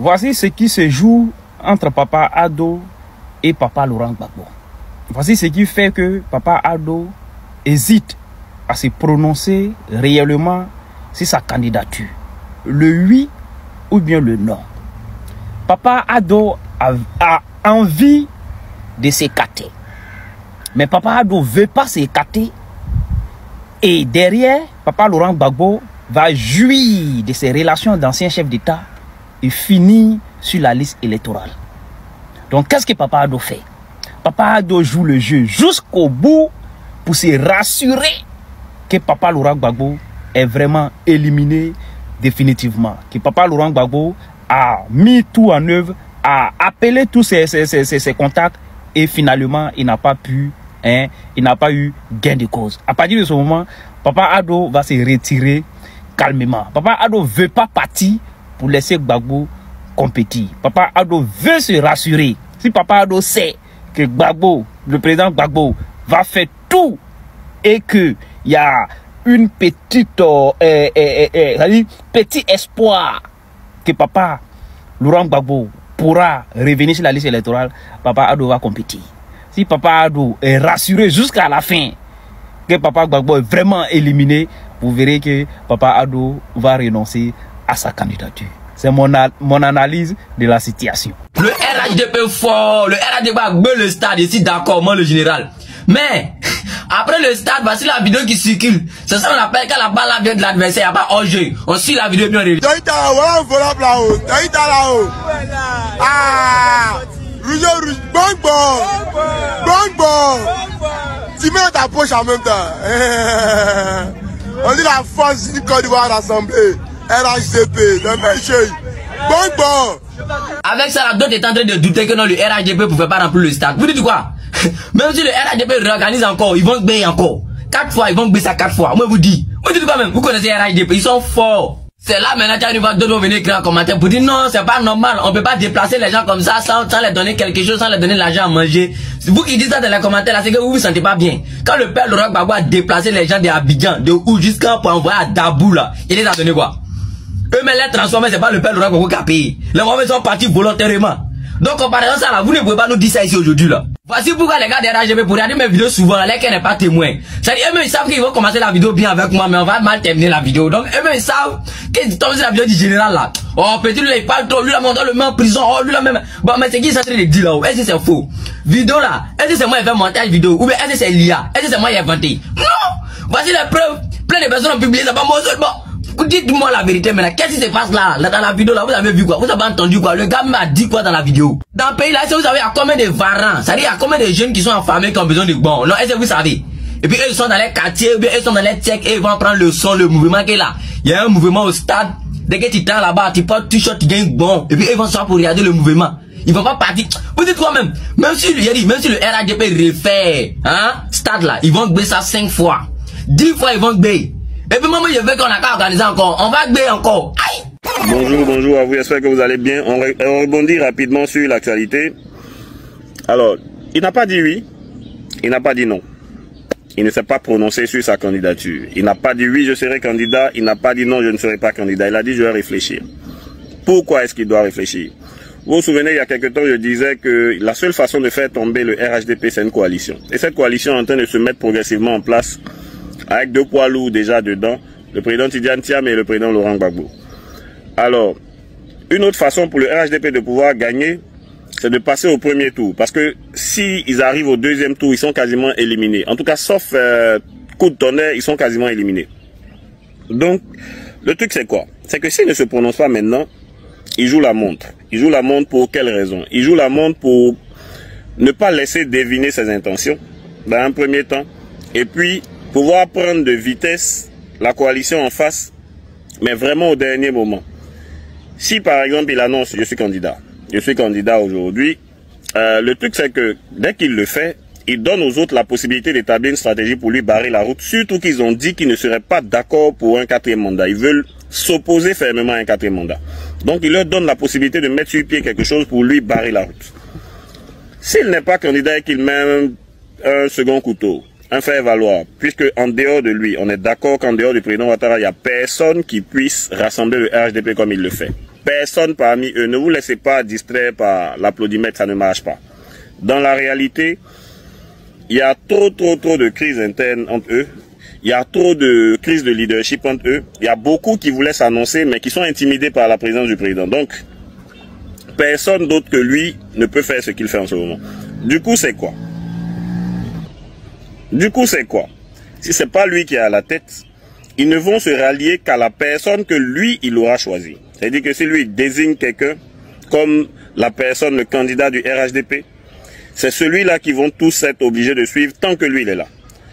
Voici ce qui se joue entre Papa Ado et Papa Laurent Gbagbo. Voici ce qui fait que Papa Ado hésite à se prononcer réellement sur sa candidature. Le oui ou bien le non. Papa Ado a envie de s'écarter. Mais Papa Ado ne veut pas s'écarter. Et derrière, Papa Laurent Gbagbo va jouir de ses relations d'ancien chef d'État et finir sur la liste électorale. Donc, qu'est-ce que Papa Ado fait? Papa Ado joue le jeu jusqu'au bout pour se rassurer que Papa Laurent Gbagbo est vraiment éliminé définitivement. Que Papa Laurent Gbagbo a mis tout en œuvre, a appelé tous ses contacts et finalement, il n'a pas pu, il n'a pas eu gain de cause. À partir de ce moment, Papa Ado va se retirer calmement. Papa Ado ne veut pas partir pour laisser Gbagbo compétir. Papa Ado veut se rassurer. Si Papa Ado sait que Gbagbo, le président Gbagbo, va faire tout et qu'il y a une petite, petit espoir que Papa Laurent Gbagbo pourra revenir sur la liste électorale, Papa Ado va compétir. Si Papa Ado est rassuré jusqu'à la fin que Papa Gbagbo est vraiment éliminé, vous verrez que Papa Ado va renoncer à sa candidature. C'est mon analyse de la situation. Le RHDP fort, le RHDP a beau le stade ici, d'accord, moi le général. Mais, après le stade, voici la vidéo qui circule. C'est ça qu'on appelle quand la balle vient de l'adversaire, il n'y a pas hors-jeu. On suit la vidéo bien réglée. Voilà, voilà là-haut. Là-haut. Ah! Rouge, bang, bang. Bang, bang. Tu mets ta poche en même temps. On dit la force du Côte d'Ivoire Assemblée. RHDP, le monsieur. Bang, bang. Avec ça, d'autres est en train de douter que non, le RHDP ne pouvait pas remplir le stade. Vous dites quoi? Même si le RHDP réorganise encore, ils vont payer encore. 4 fois, ils vont baisser ça 4 fois. Moi, je vous dis. Vous dites quoi même? Vous connaissez RHDP, ils sont forts. C'est là maintenant que d'autres vont venir écrire un commentaire pour dire non, c'est pas normal. On peut pas déplacer les gens comme ça sans leur donner quelque chose, sans leur donner l'argent à manger. C'est vous qui dites ça dans les commentaires là, c'est que vous vous sentez pas bien. Quand le père Laurent Gbagbo a déplacé les gens d'Abidjan, de où jusqu'à pour envoyer à Dabou là, il les a donné quoi? Eux-mêmes les transformés, c'est pas le père Laurent Gbagbo qui a payé. Les Mohamed sont partis volontairement. Donc, en parlant de ça là, vous ne pouvez pas nous dire ça ici aujourd'hui là. Voici pourquoi les gars de RHDP pour regarder mes vidéos souvent, lesquels n'est pas témoin. C'est-à-dire, eux-mêmes ils savent qu'ils vont commencer la vidéo bien avec moi, mais on va mal terminer la vidéo. Donc, eux-mêmes ils savent qu'ils tombent sur la vidéo du général là. Oh, petit, lui là, il parle trop, lui là, on le met en prison, oh, lui là même. Bon, mais c'est qui ça de dire là? Est-ce que c'est faux? Vidéo là, est-ce que c'est moi qui ai fait montage vidéo? Ou bien est-ce que c'est l'IA? Est-ce que c'est moi qui ai inventé? Non! Voici les preuves. Plein de personnes ont publié ça, pas moi seulement. Dites-moi la vérité maintenant, qu'est-ce qui se passe là, dans la vidéo là, vous avez vu quoi? Vous avez entendu quoi? Le gars m'a dit quoi dans la vidéo? Dans le pays là, est-ce que vous savez, il y a combien de varans? C'est-à-dire, il y a combien de jeunes qui sont enfermés qui ont besoin de bon? Non, est-ce que vous savez? Et puis, eux, ils sont dans les quartiers, ou bien, ils sont dans les tchèques, et ils vont prendre le son, le mouvement qui est là. Il y a un mouvement au stade, dès que tu tends là-bas, tu portes t-shirt, tu gagnes bon, et puis, ils vont sortir pour regarder le mouvement. Ils vont pas partir. Vous dites quoi même? Même si le RHDP refait, stade là, ils vont baisser ça 5 fois. 10 fois, ils vont baisser. Et puis moi, je veux qu'on a qu'à organiser encore. On va gagner encore. Aïe! Bonjour à vous, j'espère que vous allez bien. On rebondit rapidement sur l'actualité. Alors, il n'a pas dit oui, il n'a pas dit non. Il ne s'est pas prononcé sur sa candidature. Il n'a pas dit oui, je serai candidat. Il n'a pas dit non, je ne serai pas candidat. Il a dit je vais réfléchir. Pourquoi est-ce qu'il doit réfléchir? Vous vous souvenez, il y a quelque temps, je disais que la seule façon de faire tomber le RHDP, c'est une coalition. Et cette coalition est en train de se mettre progressivement en place avec 2 poids lourds déjà dedans, le président Tidiane Thiam et le président Laurent Gbagbo. Alors, une autre façon pour le RHDP de pouvoir gagner, c'est de passer au premier tour. Parce que s'ils arrivent au deuxième tour, ils sont quasiment éliminés. En tout cas, sauf coup de tonnerre, ils sont quasiment éliminés. Donc, le truc c'est quoi? C'est que s'ils ne se prononcent pas maintenant, ils jouent la montre. Ils jouent la montre pour quelle raison? Ils jouent la montre pour ne pas laisser deviner ses intentions, dans un premier temps. Et puis, pouvoir prendre de vitesse la coalition en face, mais vraiment au dernier moment. Si par exemple il annonce je suis candidat aujourd'hui, le truc c'est que dès qu'il le fait, il donne aux autres la possibilité d'établir une stratégie pour lui barrer la route, surtout qu'ils ont dit qu'ils ne seraient pas d'accord pour un 4e mandat. Ils veulent s'opposer fermement à un 4e mandat. Donc il leur donne la possibilité de mettre sur pied quelque chose pour lui barrer la route. S'il n'est pas candidat et qu'il met un second couteau, un fait valoir, puisque en dehors de lui, on est d'accord qu'en dehors du président Ouattara, il n'y a personne qui puisse rassembler le RHDP comme il le fait. Personne parmi eux. Ne vous laissez pas distraire par l'applaudimètre, ça ne marche pas. Dans la réalité, il y a trop de crises internes entre eux. Il y a trop de crises de leadership entre eux. Il y a beaucoup qui voulaient s'annoncer, mais qui sont intimidés par la présence du président. Donc, personne d'autre que lui ne peut faire ce qu'il fait en ce moment. Du coup, c'est quoi? Si c'est pas lui qui est à la tête, ils ne vont se rallier qu'à la personne que lui, il aura choisi. C'est-à-dire que si lui désigne quelqu'un comme la personne, le candidat du RHDP, c'est celui-là qui vont tous être obligés de suivre tant que lui, il est là.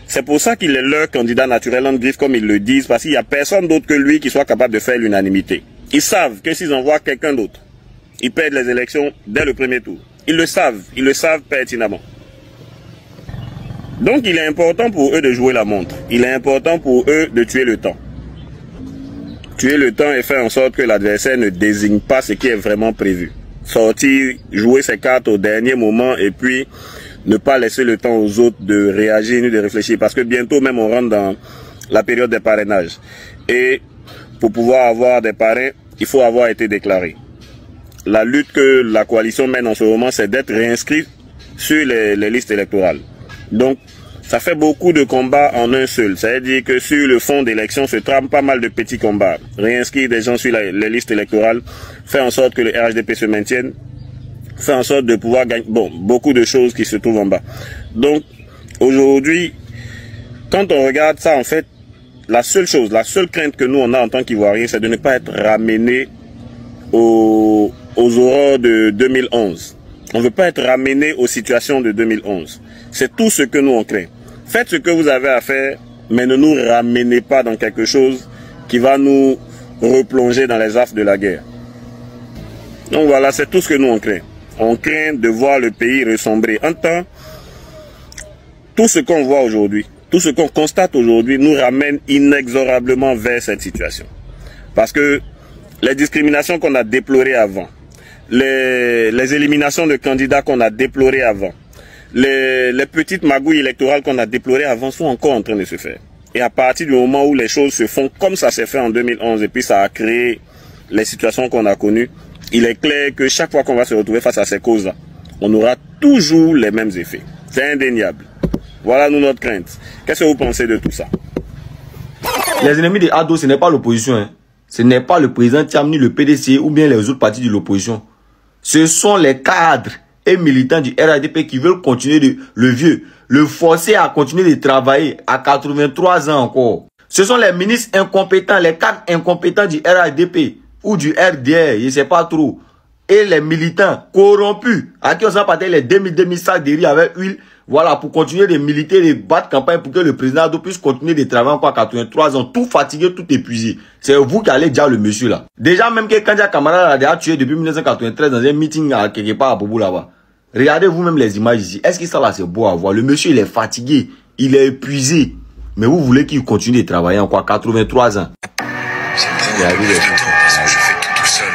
C'est pour ça qu'il est leur candidat naturel en griffe, comme ils le disent, parce qu'il n'y a personne d'autre que lui qui soit capable de faire l'unanimité. Ils savent que s'ils envoient quelqu'un d'autre, ils perdent les élections dès le premier tour. Ils le savent pertinemment. Donc il est important pour eux de jouer la montre. Il est important pour eux de tuer le temps. Tuer le temps et faire en sorte que l'adversaire ne désigne pas ce qui est vraiment prévu. Sortir, jouer ses cartes au dernier moment et puis ne pas laisser le temps aux autres de réagir ni de réfléchir. Parce que bientôt même on rentre dans la période des parrainages. Et pour pouvoir avoir des parrains, il faut avoir été déclaré. La lutte que la coalition mène en ce moment, c'est d'être réinscrit sur les listes électorales. Donc, ça fait beaucoup de combats en un seul. C'est-à-dire que sur le fond d'élection se trame pas mal de petits combats. Réinscrire des gens sur les listes électorales, faire en sorte que le RHDP se maintienne, faire en sorte de pouvoir gagner, bon, beaucoup de choses qui se trouvent en bas. Donc, aujourd'hui, quand on regarde ça, en fait, la seule crainte que nous on a en tant qu'Ivoiriens, c'est de ne pas être ramené aux horreurs de 2011. On ne veut pas être ramené aux situations de 2011. C'est tout ce que nous on craint. Faites ce que vous avez à faire, mais ne nous ramenez pas dans quelque chose qui va nous replonger dans les affres de la guerre. Donc voilà, c'est tout ce que nous on craint. On craint de voir le pays ressombrer. En temps, tout ce qu'on voit aujourd'hui, tout ce qu'on constate aujourd'hui nous ramène inexorablement vers cette situation. Parce que les discriminations qu'on a déplorées avant, les éliminations de candidats qu'on a déplorées avant, les petites magouilles électorales qu'on a déplorées avant sont encore en train de se faire. Et à partir du moment où les choses se font comme ça s'est fait en 2011 et puis ça a créé les situations qu'on a connues, il est clair que chaque fois qu'on va se retrouver face à ces causes-là, on aura toujours les mêmes effets. C'est indéniable. Voilà nous notre crainte. Qu'est-ce que vous pensez de tout ça? Les ennemis de Ado, ce n'est pas l'opposition. Hein. Ce n'est pas le président Thiam ni le PDC ou bien les autres partis de l'opposition. Ce sont les cadres et militants du RHDP qui veulent continuer le forcer à continuer de travailler à 83 ans encore. Ce sont les ministres incompétents, les cadres incompétents du RHDP ou du RDR, je ne sais pas trop. Et les militants corrompus à qui on s'en partait les 2000 sacs de riz avec huile. Voilà, pour continuer de militer, de battre campagne pour que le président Ado puisse continuer de travailler encore à 83 ans, tout fatigué, tout épuisé. C'est vous qui allez dire le monsieur là. Déjà, même que Kandia Kamara l'a déjà tué depuis 1993 dans un meeting à quelque part à Bobo là-bas. Regardez vous-même les images ici. Est-ce que ça là c'est beau à voir? Le monsieur il est fatigué, il est épuisé. Mais vous voulez qu'il continue de travailler encore à 83 ans. Ça me prend un peu plus de temps parce que je fais tout seul.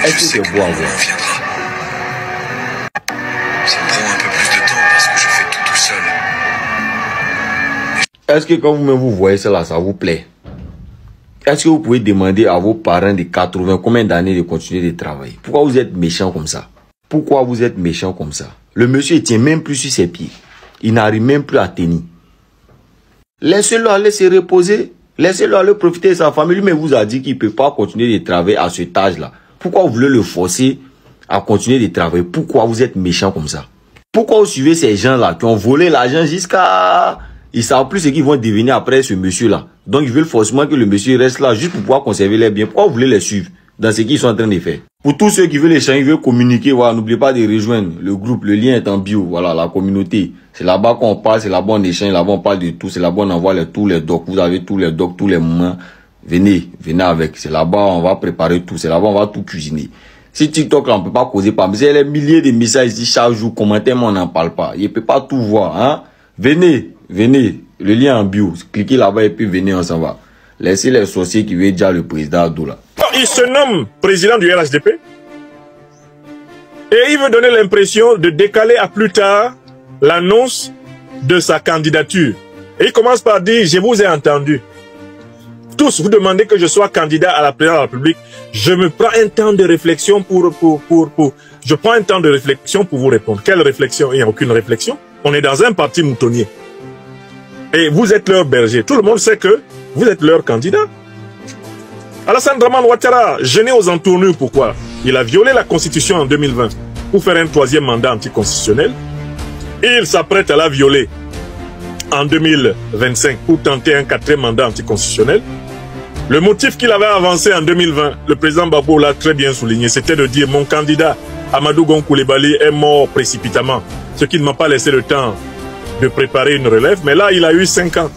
Est-ce que c'est beau à voir? Est-ce que quand vous-même vous voyez cela, ça vous plaît? Est-ce que vous pouvez demander à vos parents de 80 combien d'années de continuer de travailler? Pourquoi vous êtes méchant comme ça? Pourquoi vous êtes méchant comme ça? Le monsieur ne tient même plus sur ses pieds. Il n'arrive même plus à tenir. Laissez-le aller se reposer. Laissez-le aller profiter de sa famille. Lui, mais vous a dit qu'il ne peut pas continuer de travailler à cet âge-là. Pourquoi vous voulez le forcer à continuer de travailler? Pourquoi vous êtes méchant comme ça? Pourquoi vous suivez ces gens-là qui ont volé l'argent jusqu'à... Ils ne savent plus ce qu'ils vont devenir après ce monsieur-là. Donc, ils veulent forcément que le monsieur reste là juste pour pouvoir conserver les biens. Pourquoi vous voulez les suivre dans ce qu'ils sont en train de faire? Pour tous ceux qui veulent échanger, ils veulent communiquer, voilà, n'oubliez pas de rejoindre le groupe. Le lien est en bio. Voilà, la communauté. C'est là-bas qu'on parle, c'est là-bas on échange, là-bas on parle de tout. C'est là-bas on envoie tous les docs. Vous avez tous les docs, tous les moments. Venez avec. C'est là-bas on va préparer tout. C'est là-bas on va tout cuisiner. Si TikTok là, on peut pas causer pas. Mais c'est les milliers de messages ici chaque jour, commentaires, mais on n'en parle pas. Il ne peut pas tout voir, hein. Venez. Le lien en bio. Cliquez là-bas et puis venez, on s'en va. Laissez les sorciers qui veulent dire le président Ado là. Il se nomme président du RHDP. Et il veut donner l'impression de décaler à plus tard l'annonce de sa candidature. Et il commence par dire, je vous ai entendu. Tous, vous demandez que je sois candidat à la présidence de la République. Je me prends un temps de réflexion je prends un temps de réflexion pour vous répondre. Quelle réflexion? Il n'y a aucune réflexion. On est dans un parti moutonnier. Et vous êtes leur berger. Tout le monde sait que vous êtes leur candidat. Alassane Dramane Ouattara, gêné aux entournures, pourquoi? Il a violé la Constitution en 2020 pour faire un 3e mandat anticonstitutionnel. Et il s'apprête à la violer en 2025 pour tenter un 4e mandat anticonstitutionnel. Le motif qu'il avait avancé en 2020, le président Gbagbo l'a très bien souligné, c'était de dire mon candidat Amadou Gon Coulibaly est mort précipitamment, ce qui ne m'a pas laissé le temps de préparer une relève. Mais là, il a eu 5 ans.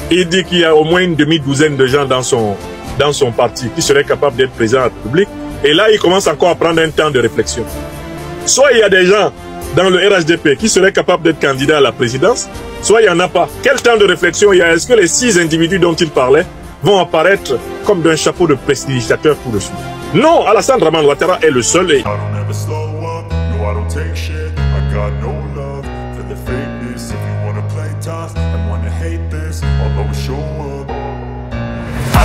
Il dit qu'il y a au moins une demi-douzaine de gens dans son parti qui seraient capables d'être président de la République. Et là, il commence encore à prendre un temps de réflexion. Soit il y a des gens dans le RHDP qui seraient capables d'être candidats à la présidence, soit il n'y en a pas. Quel temps de réflexion il y a? Est-ce que les 6 individus dont il parlait vont apparaître comme d'un chapeau de prestidigitateur pour dessus? Non, Alassane Dramane Ouattara est le seul. Et... I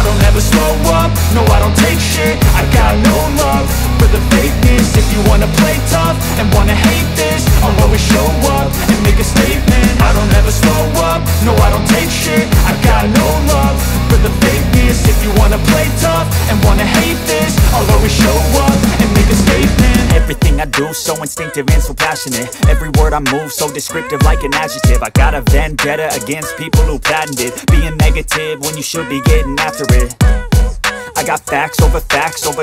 don't ever slow up, no I don't take shit. I got no love for the fakeness. If you wanna play tough and wanna hate this, I'll always show up and make a statement. I don't ever slow up, no I don't take shit. I got no love for the fakeness. If you wanna play tough and wanna hate this, I'll always show up and make a statement. Everything I do so instinctive and so passionate. Every word I move so descriptive like an adjective. I got a vendetta against people who patented being negative when you should be getting after it. I got facts over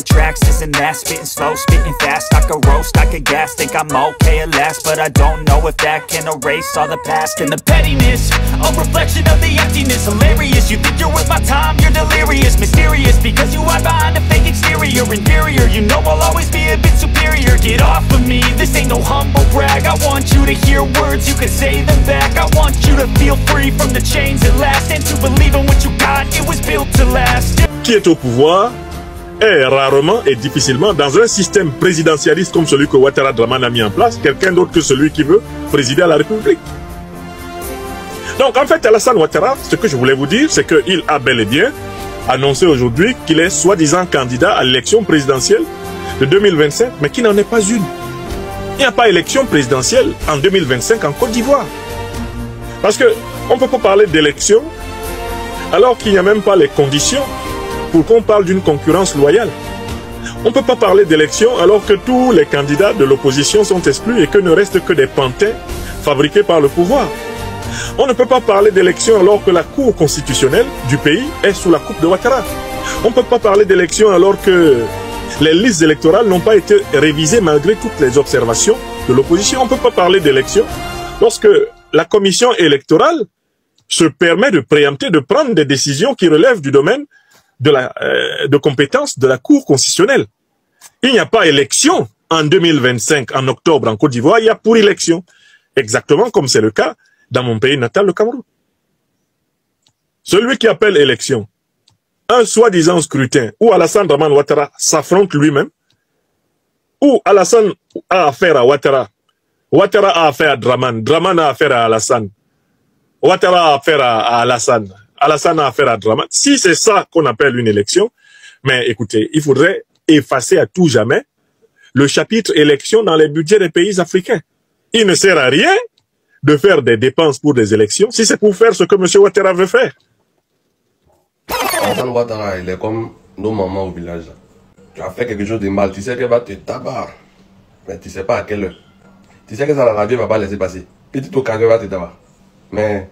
tracks, this and that. Spitting slow, spitting fast. I could roast, I could gas. Think I'm okay at last, but I don't know if that can erase all the past. And the pettiness, a reflection of the emptiness. Hilarious, you think you're worth my time, you're delirious. Mysterious, because you hide behind a fake exterior. Inferior, you know I'll always be a bit superior. Get off of me, this ain't no humble brag. I want you to hear words, you can say them back. I want you to feel free from the chains at last, and to believe in what you got, it was built to last. Qui est au pouvoir est rarement et difficilement dans un système présidentialiste comme celui que Ouattara Dramane a mis en place, quelqu'un d'autre que celui qui veut présider à la République. Donc en fait, Alassane Ouattara, ce que je voulais vous dire, c'est qu'il a bel et bien annoncé aujourd'hui qu'il est soi-disant candidat à l'élection présidentielle de 2025, mais qui n'en est pas une. Il n'y a pas élection présidentielle en 2025 en Côte d'Ivoire. Parce qu'on ne peut pas parler d'élection alors qu'il n'y a même pas les conditions pour qu'on parle d'une concurrence loyale. On ne peut pas parler d'élection alors que tous les candidats de l'opposition sont exclus et que ne restent que des pantins fabriqués par le pouvoir. On ne peut pas parler d'élection alors que la Cour constitutionnelle du pays est sous la coupe de Ouattara. On ne peut pas parler d'élection alors que les listes électorales n'ont pas été révisées malgré toutes les observations de l'opposition. On ne peut pas parler d'élection lorsque la commission électorale se permet de préempter, de prendre des décisions qui relèvent du domaine de compétences de la Cour constitutionnelle. Il n'y a pas élection en 2025, en octobre, en Côte d'Ivoire, il y a pour élection. Exactement comme c'est le cas dans mon pays natal, le Cameroun. Celui qui appelle élection, un soi-disant scrutin, où Alassane Dramane Ouattara s'affronte lui-même, où Alassane a affaire à Ouattara, Ouattara a affaire à Dramane, Dramane a affaire à Alassane, Ouattara a affaire à Alassane, Alassane a affaire à Dramane. Si c'est ça qu'on appelle une élection, mais écoutez, il faudrait effacer à tout jamais le chapitre élection dans les budgets des pays africains. Il ne sert à rien de faire des dépenses pour des élections si c'est pour faire ce que M. Ouattara veut faire. Alassane Ouattara, il est comme nos mamans au village. Tu as fait quelque chose de mal, tu sais qu'elle va te tabac, mais tu ne sais pas à quelle heure. Tu sais que ça, la radio ne va pas laisser passer. Petite occasion, elle va te tabac. Mais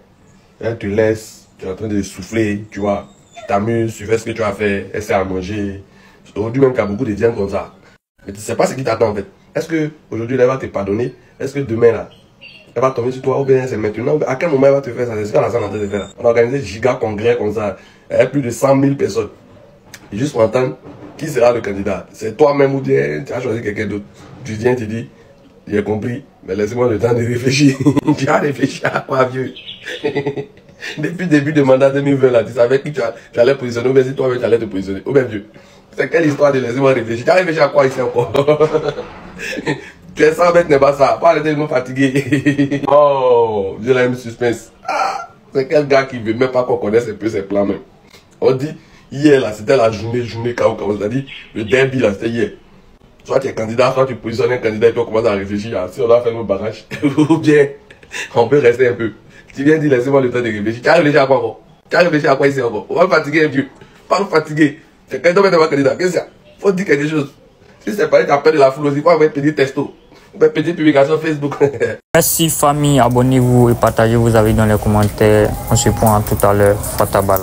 elle te laisse. Tu es en train de souffler, tu vois, tu t'amuses, tu fais ce que tu as fait, elle sert à manger. Aujourd'hui même qu'il y a beaucoup de gens comme ça. Mais tu ne sais pas ce qui t'attend en fait. Est-ce qu'aujourd'hui elle va te pardonner? Est-ce que demain là, elle va tomber sur toi ou bien c'est maintenant? À quel moment elle va te faire ça? C'est ce qu'elle a en train de faire. On a organisé des giga congrès comme ça. Il y a plus de 100 000 personnes. Et juste pour entendre qui sera le candidat. C'est toi-même ou bien tu as choisi quelqu'un d'autre. Tu viens, tu dis, j'ai compris, mais laissez-moi le temps de réfléchir. Tu as réfléchi à quoi, vieux? Depuis le début du mandat 2020, là, tu savais qui tu allais positionner, ou bien si toi-même tu allais te positionner. Ou bien Dieu. C'est quelle histoire de laisser-moi réfléchir? Tu as réfléchi à quoi ici encore? Tu es 100 mètres, n'est pas ça. Pas arrêter de nous fatiguer. Oh, je l'ai mis suspense. Ah, c'est quel gars qui veut même pas qu'on connaisse un peu ses plans même. On dit, hier là, c'était la journée KO, comme on a dit, le derby là, c'était hier. Soit tu es candidat, soit tu positionnes un candidat et puis on commence à réfléchir à si on doit faire nos barrages. Ou bien, on peut rester un peu. Tu viens de dire, laissez-moi le temps de réfléchir. Tu as réfléchi à quoi encore? Tu as réfléchi à quoi ici encore? On va fatiguer un peu. Pas nous fatiguer. C'est quand même un candidat. Qu'est-ce qu'il y a? Faut dire quelque chose. Si c'est pas, tu as peur de la foule aussi, il faut avoir un petit testo. Une petite publication Facebook. Merci famille, abonnez-vous et partagez vos avis dans les commentaires. On se prend tout à l'heure. Fatabala.